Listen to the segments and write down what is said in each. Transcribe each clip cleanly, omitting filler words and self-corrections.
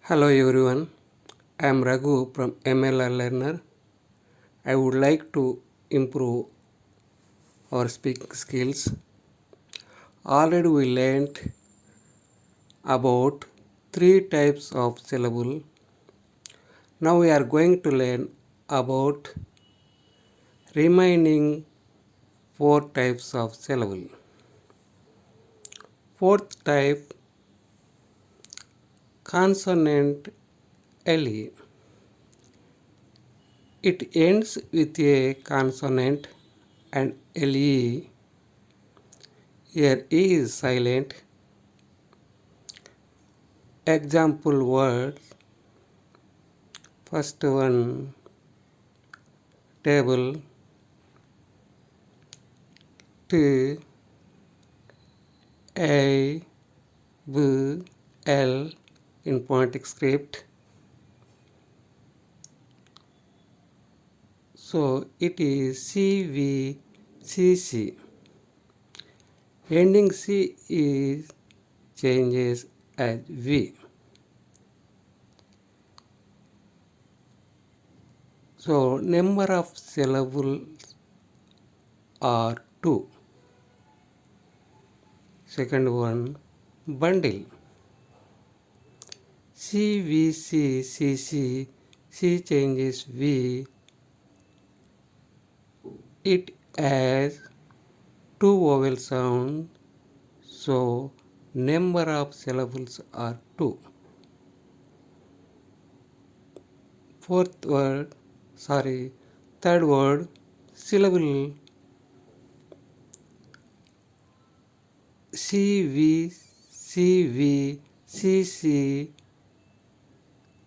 Hello everyone, I am Raghu from ML Learner. I would like to improve our speaking skills. Already we learned about three types of syllable. Now we are going to learn about remaining four types of syllable. Fourth type, consonant LE. It ends with a consonant and LE. Here E is silent. Example words. First one, table. T, A, B, L in phonetic script. So it is C, V, C, C. Ending C is changes as V. So number of syllables are 2. Second one, bundle. C, V, C, C, C. C changes V. It has 2 vowel sounds. So number of syllables are 2. Third word, syllable. CV, CV, CC.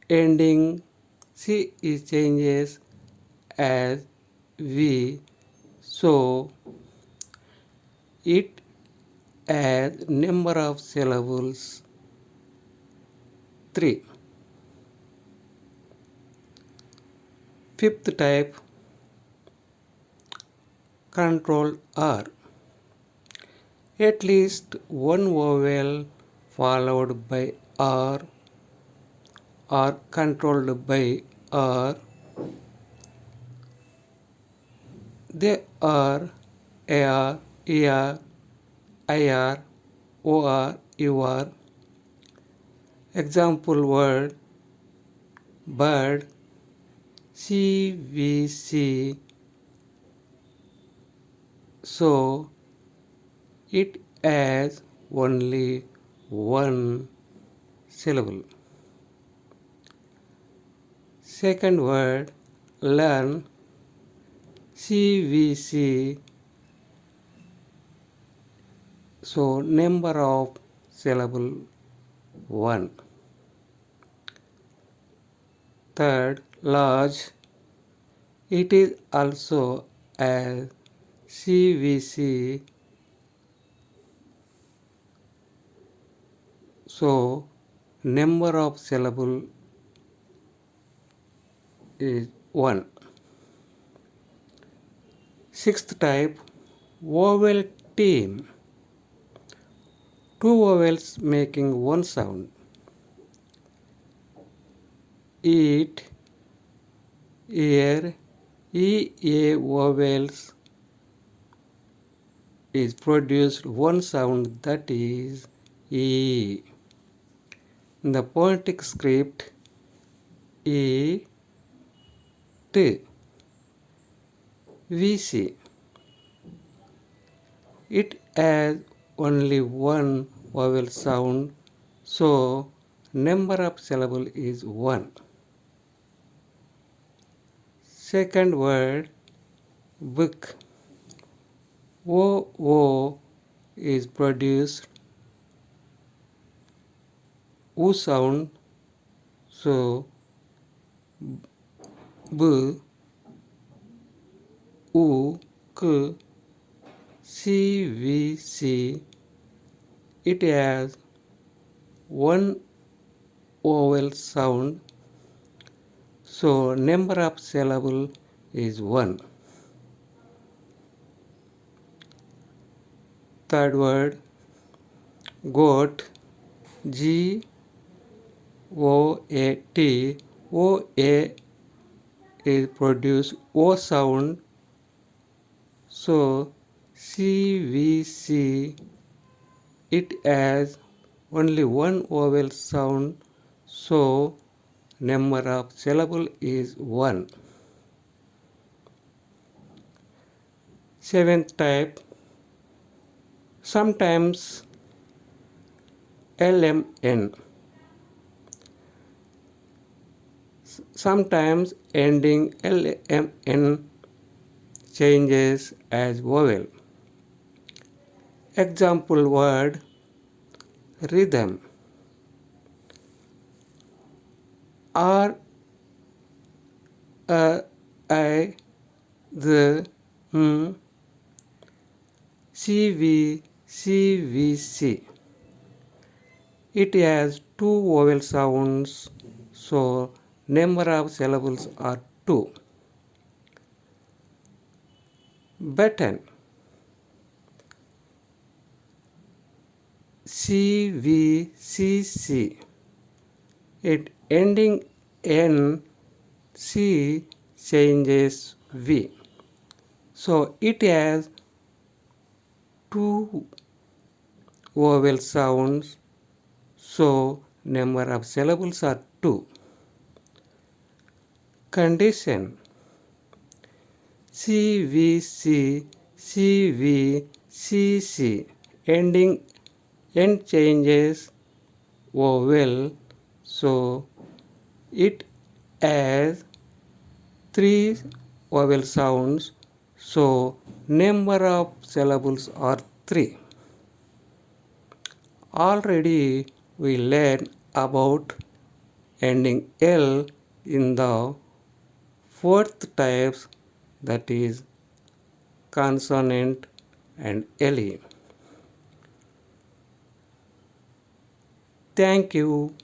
Ending C is changes as V. So it has number of syllables 3. Fifth type, control R. At least one vowel followed by R or controlled by R. They are AR, ER, IR, OR, UR. Example word, bird, CVC. So it has only one syllable. Second word, learn, CVC. So number of syllable 1. Third, large. It is also as CVC. So number of syllable is 1. Sixth type, vowel team. 2 vowels making one sound. Eat, ear, EA vowels is produced one sound, that is E. In the phonetic script, E, T, VC. It has only one vowel sound, so number of syllable is 1. Second word, book. O is produced U sound, so B, U, K, C, V, C. It has one vowel sound, so number of syllable is 1. Third word, goat, G, O-A-T. O-A is produce O sound. So C-V-C, it has only one vowel sound. So number of syllable is 1. Seventh type, sometimes LMN, sometimes ending LMN changes as vowel. Example word, rhythm. R, A, I, the, CV, CVC. It has two vowel sounds, so number of syllables are 2. Button, CVCC. It ending N, C changes V. So it has two vowel sounds, so number of syllables are 2. Condition, CVC, CVCC, ending N changes vowel, so it has 3 vowel sounds, so number of syllables are 3. Already we learned about ending L in the fourth types, that is consonant and LE. Thank you.